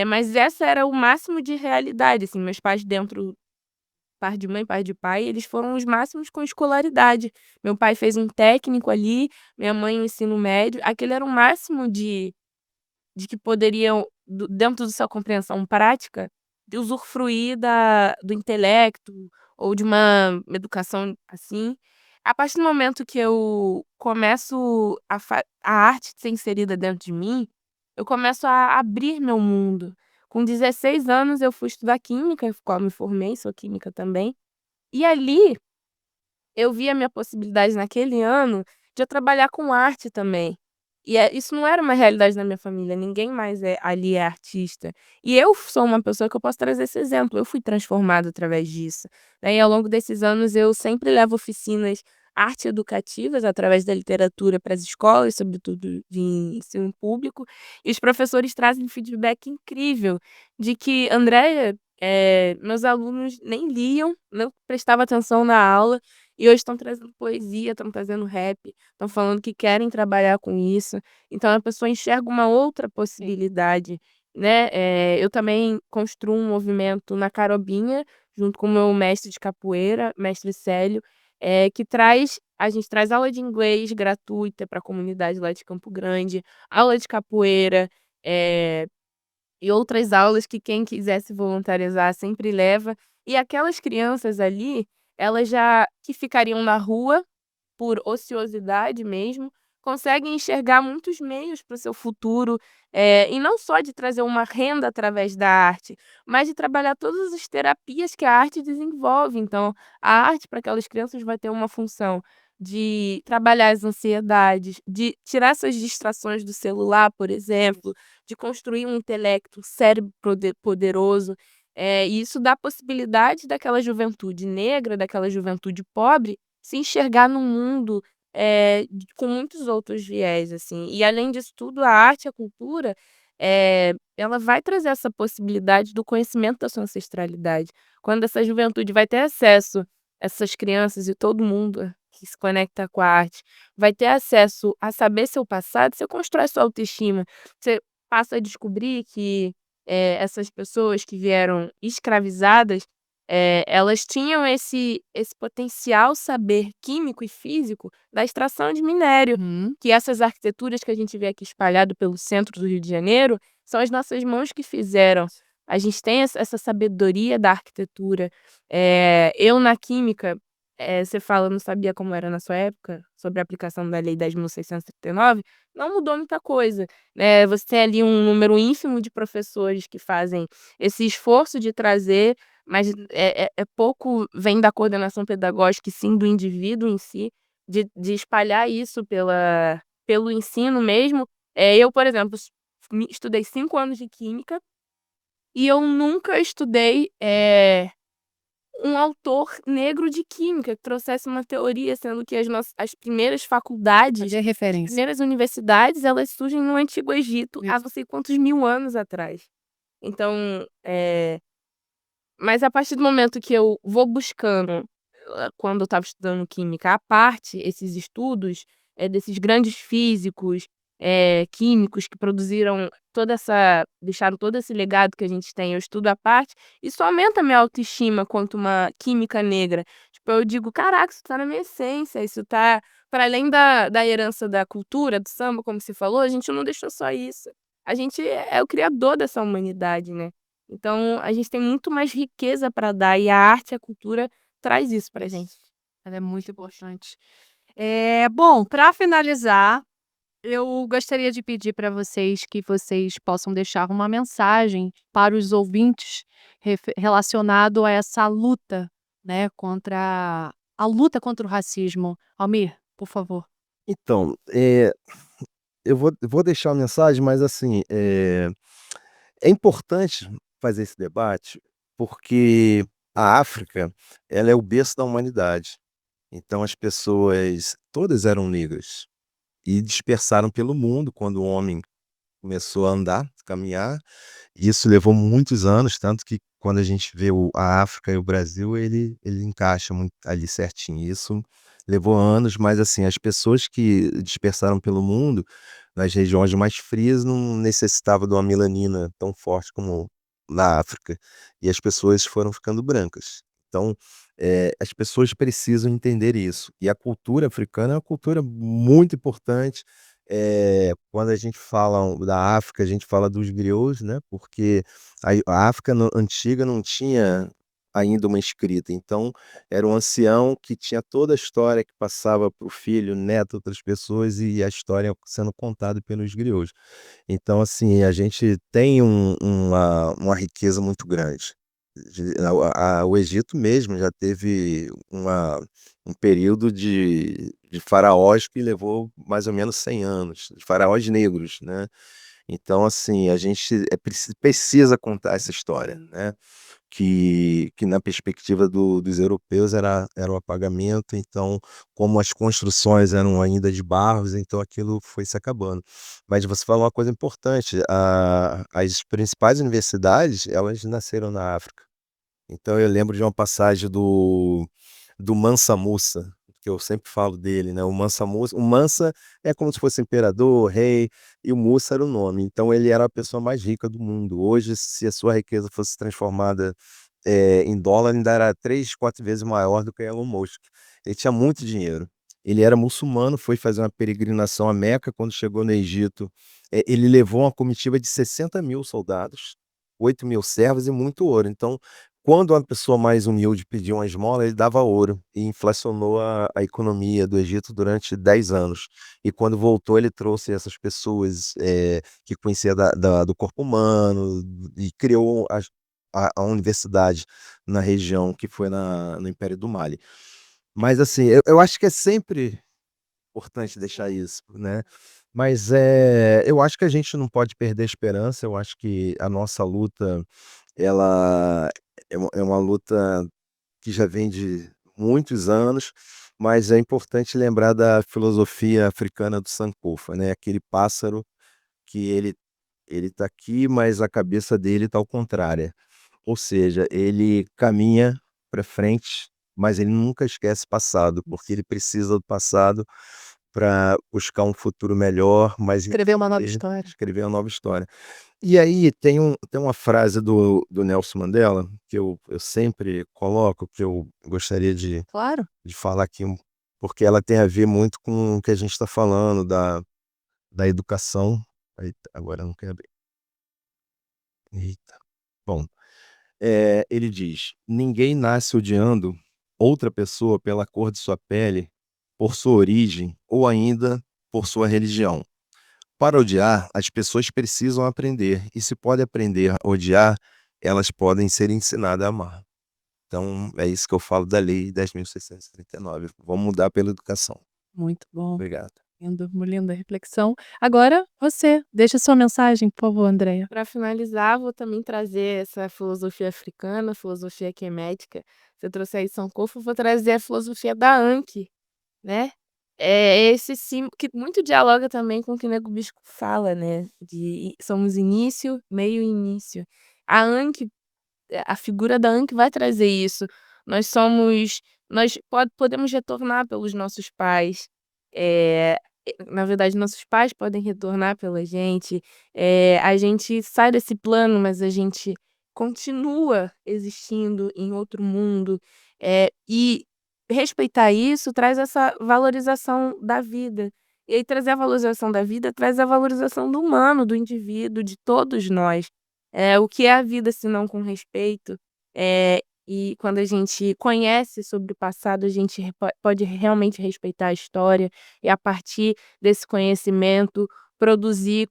mas essa era o máximo de realidade, assim, meus pais dentro par de mãe, par de pai, eles foram os máximos com escolaridade. Meu pai fez um técnico ali, minha mãe um ensino médio, aquele era o máximo de que poderiam, dentro da sua compreensão prática, de usufruir do intelecto ou de uma educação assim. A partir do momento que eu começo a arte ser inserida dentro de mim, eu começo a abrir meu mundo. Com 16 anos eu fui estudar química, qual me formei, sou química também, e ali eu vi a minha possibilidade naquele ano de eu trabalhar com arte também. E isso não era uma realidade na minha família, ninguém mais ali é artista. E eu sou uma pessoa que eu posso trazer esse exemplo, eu fui transformada através disso, né, e ao longo desses anos eu sempre levo oficinas arte-educativas através da literatura para as escolas, sobretudo de ensino público, e os professores trazem feedback incrível de que: "Andréia, meus alunos nem liam, não prestava atenção na aula, e hoje estão trazendo poesia, estão trazendo rap, estão falando que querem trabalhar com isso". Então a pessoa enxerga uma outra possibilidade, né. Eu também construo um movimento na Carobinha, junto com o meu mestre de capoeira, mestre Célio, que a gente traz aula de inglês gratuita para a comunidade lá de Campo Grande, aula de capoeira, eh e outras aulas que quem quiser se voluntariar sempre leva. E aquelas crianças ali, elas já que ficariam na rua por ociosidade mesmo, conseguem enxergar muitos meios para o seu futuro, e não só de trazer uma renda através da arte, mas de trabalhar todas as terapias que a arte desenvolve. Então, a arte para aquelas crianças vai ter uma função de trabalhar as ansiedades, de tirar essas distrações do celular, por exemplo, de construir um intelecto, um cérebro poderoso, e isso dá a possibilidade daquela juventude negra, daquela juventude pobre, se enxergar no mundo, com muitos outros viés, assim. E além disso tudo, a arte, a cultura, ela vai trazer essa possibilidade do conhecimento da sua ancestralidade. Quando essa juventude vai ter acesso, essas crianças e todo mundo que se conecta com a arte, vai ter acesso a saber seu passado, você constrói sua autoestima. Você passa a descobrir que, essas pessoas que vieram escravizadas, elas tinham esse potencial saber químico e físico da extração de minério, Uhum. que essas arquiteturas que a gente vê aqui espalhado pelo centro do Rio de Janeiro, são as nossas mãos que fizeram. A gente tem essa sabedoria da arquitetura. Eu na química, você fala: "Não sabia como era na sua época, sobre a aplicação da Lei 10.639", não mudou muita coisa, né, você tem ali um número ínfimo de professores que fazem esse esforço de trazer, mas pouco vem da coordenação pedagógica e sim do indivíduo em si, de espalhar isso pelo ensino mesmo. Eu, por exemplo, estudei 5 anos de química e eu nunca estudei, um autor negro de química que trouxesse uma teoria, sendo que as primeiras faculdades, Cadê a as referência? primeiras universidades, elas surgem no Antigo Egito, há Isso. não sei quantos mil anos atrás. Então, mas a partir do momento que eu vou buscando, quando eu estava estudando química, à parte esses estudos, desses grandes físicos, químicos que produziram toda essa deixaram todo esse legado que a gente tem, eu estudo à parte, isso aumenta a minha autoestima quanto uma química negra. Tipo, eu digo: "Caraca, isso tá na minha essência, isso tá", para além da herança da cultura, do samba, como você falou, a gente não deixou só isso. a gente é o criador dessa humanidade, né. Então a gente tem muito mais riqueza para dar e a arte e a cultura traz isso pra gente. Ela é muito importante. Bom, para finalizar, eu gostaria de pedir para vocês que vocês possam deixar uma mensagem para os ouvintes relacionado a essa luta, né, contra a luta contra o racismo. Almir, por favor. Então, eu vou deixar uma mensagem, mas assim, é importante fazer esse debate, porque a África, ela é o berço da humanidade. Então as pessoas todas eram negras e dispersaram pelo mundo quando o homem começou a andar, caminhar, e isso levou muitos anos, tanto que quando a gente vê a África e o Brasil, ele encaixa muito ali certinho. Isso levou anos, mas assim, as pessoas que dispersaram pelo mundo, nas regiões mais frias, não necessitava de uma melanina tão forte como na África, e as pessoas foram ficando brancas. Então, as pessoas precisam entender isso. E a cultura africana é uma cultura muito importante. Quando a gente fala da África, a gente fala dos griots, né, porque a África antiga não tinha ainda uma escrita, então era um ancião que tinha toda a história que passava para o filho, neto, outras pessoas, e a história sendo contada pelos griots. Então, assim, a gente tem uma riqueza muito grande. O Egito mesmo já teve um período de faraós que levou mais ou menos 100 anos, de faraós negros, né. Então, assim, a gente precisa contar essa história, né, que na perspectiva dos europeus era o apagamento, então, como as construções eram ainda de barros, então aquilo foi se acabando. Mas você falou uma coisa importante, as principais universidades, elas nasceram na África. Então eu lembro de uma passagem do Mansa Musa, que eu sempre falo dele, né, o Mansa é como se fosse imperador, rei, e o Musa era o nome, então ele era a pessoa mais rica do mundo. Hoje, se a sua riqueza fosse transformada, em dólar, ainda era 3, 4 vezes maior do que Elon Musk. Ele tinha muito dinheiro. Ele era muçulmano, foi fazer uma peregrinação a Meca, quando chegou no Egito, ele levou uma comitiva de 60.000 soldados, 8.000 servos e muito ouro. Então, quando uma pessoa mais humilde pedia uma esmola, ele dava ouro e inflacionou a economia do Egito durante 10 anos. E quando voltou, ele trouxe essas pessoas, que conhecia do corpo humano e criou a universidade na região que foi no Império do Mali. Mas assim, eu acho que é sempre importante deixar isso, né. Mas, eu acho que a gente não pode perder a esperança, eu acho que a nossa luta, ela é uma luta que já vem de muitos anos, mas é importante lembrar da filosofia africana do Sankofa, né, aquele pássaro que ele tá aqui, mas a cabeça dele tá ao contrário. Ou seja, ele caminha para frente, mas ele nunca esquece o passado, porque ele precisa do passado para buscar um futuro melhor, mas Escrever uma nova ele história. escrever uma nova história. E aí tem uma frase do Nelson Mandela, que eu sempre coloco, que eu gostaria Claro. de falar aqui, porque ela tem a ver muito com o que a gente está falando da educação. Eita, agora não quer abrir. Eita. Bom, ele diz: "Ninguém nasce odiando outra pessoa pela cor de sua pele, por sua origem ou ainda por sua religião. Para odiar, as pessoas precisam aprender, e se pode aprender a odiar, elas podem ser ensinadas a amar." Então, é isso que eu falo da Lei 10.639. Vamos mudar pela educação. Muito bom. Obrigado. Lindo, uma linda reflexão. Agora você, deixa sua mensagem, por favor, Andreia. Para finalizar, vou também trazer essa filosofia africana, filosofia quemética. Você trouxe aí Sankofa, eu vou trazer a filosofia da Anki, né. É esse sim que muito dialoga também com o que Nego Bispo fala, né, de somos início, meio e início. A Anki, a figura da Anki vai trazer isso. Nós somos nós podemos retornar pelos nossos pais, eh, na verdade nossos pais podem retornar pela gente, a gente sai desse plano, mas a gente continua existindo em outro mundo, e respeitar isso traz essa valorização da vida. E aí trazer a valorização da vida traz a valorização do humano, do indivíduo, de todos nós. O que é a vida se não com respeito? E quando a gente conhece sobre o passado, a gente pode realmente respeitar a história e, a partir desse conhecimento, produzir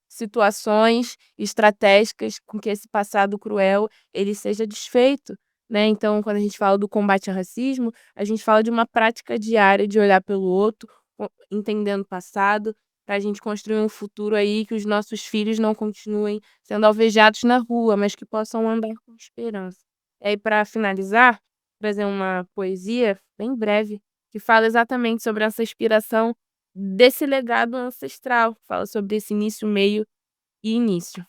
situações estratégicas com que esse passado cruel ele seja desfeito, né? Então, quando a gente fala do combate ao racismo, a gente fala de uma prática diária de olhar pelo outro, entendendo o passado, para a gente construir um futuro aí que os nossos filhos não continuem sendo alvejados na rua, mas que possam andar com esperança. E aí, para finalizar, trazer uma poesia bem breve que fala exatamente sobre essa inspiração desse legado ancestral, fala sobre esse início, meio e início.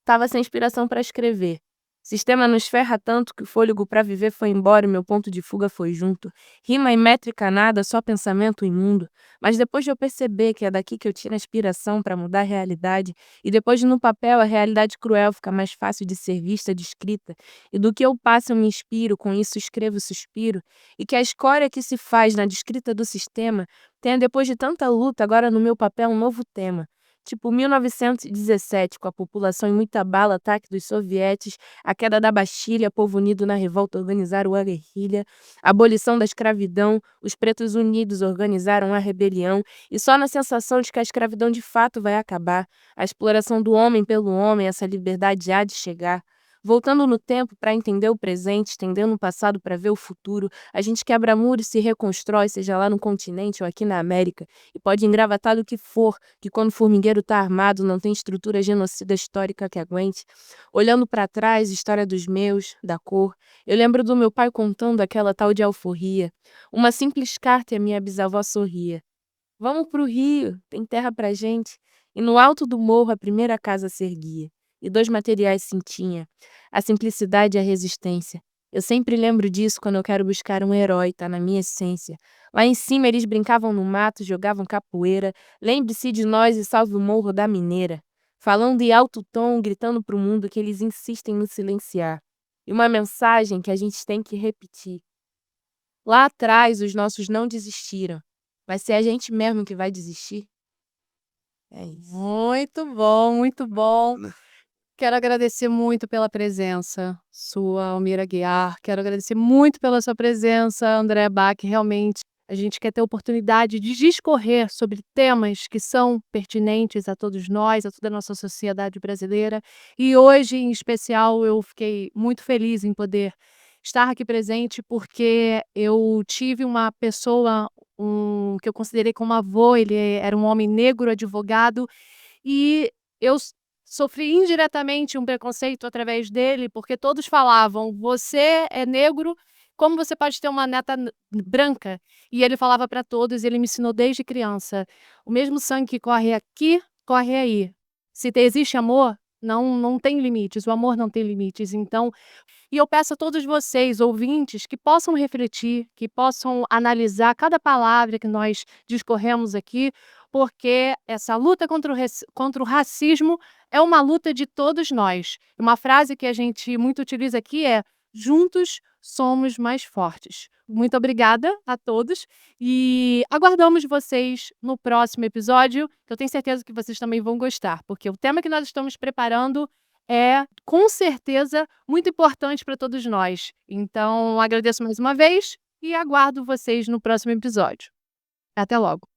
Tava sem inspiração para escrever. Sistema nos ferra tanto que o fôlego para viver foi embora e meu ponto de fuga foi junto. Rima e métrica nada, só pensamento imundo. Mas depois de eu perceber que é daqui que eu tiro a inspiração para mudar a realidade, e depois de no papel a realidade cruel fica mais fácil de ser vista, descrita, e do que eu passo eu me inspiro, com isso escrevo suspiro, e que a escória que se faz na descrita do sistema tenha depois de tanta luta agora no meu papel um novo tema. Tipo 1917, com a população em muita bala, ataque dos sovietes, a queda da Bastilha, povo unido na revolta organizaram a guerrilha, a abolição da escravidão, os pretos unidos organizaram a rebelião, e só na sensação de que a escravidão de fato vai acabar, a exploração do homem pelo homem, essa liberdade há de chegar. Voltando no tempo para entender o presente, estendendo o passado para ver o futuro, a gente quebra muros e se reconstrói, seja lá no continente ou aqui na América, e pode engravatar do que for, que quando o formigueiro tá armado não tem estrutura genocida histórica que aguente. Olhando para trás, história dos meus, da cor, eu lembro do meu pai contando aquela tal de alforria. Uma simples carta e a minha bisavó sorria. Vamos pro Rio, tem terra pra gente. E no alto do morro a primeira casa se erguia. E dois materiais se tinha, a simplicidade e a resistência. Eu sempre lembro disso quando eu quero buscar um herói, tá na minha essência. Lá em cima eles brincavam no mato, jogavam capoeira. Lembre-se de nós e salve o morro da Mineira. Falando em alto tom, gritando pro mundo que eles insistem no silenciar. E uma mensagem que a gente tem que repetir. Lá atrás os nossos não desistiram. Vai ser a gente mesmo que vai desistir? É isso. Muito bom, muito bom. Quero agradecer muito pela presença sua, Almira Aguiar. Quero agradecer muito pela sua presença, Andréa Bach. Realmente, a gente quer ter oportunidade de discorrer sobre temas que são pertinentes a todos nós, a toda a nossa sociedade brasileira. E hoje, em especial, eu fiquei muito feliz em poder estar aqui presente, porque eu tive uma pessoa que eu considerei como avô. Ele era um homem negro, advogado, e eu sofri indiretamente um preconceito através dele, porque todos falavam: "Você é negro, como você pode ter uma neta branca?" E ele falava para todos, ele me ensinou desde criança: "O mesmo sangue que corre aqui, corre aí. Se existe amor, não tem limites, o amor não tem limites." Então, e eu peço a todos vocês, ouvintes, que possam refletir, que possam analisar cada palavra que nós discorremos aqui, porque essa luta contra o racismo é uma luta de todos nós. Uma frase que a gente muito utiliza aqui é: "Juntos somos mais fortes." Muito obrigada a todos e aguardamos vocês no próximo episódio, que eu tenho certeza que vocês também vão gostar, porque o tema que nós estamos preparando é, com certeza, muito importante para todos nós. Então, agradeço mais uma vez e aguardo vocês no próximo episódio. Até logo.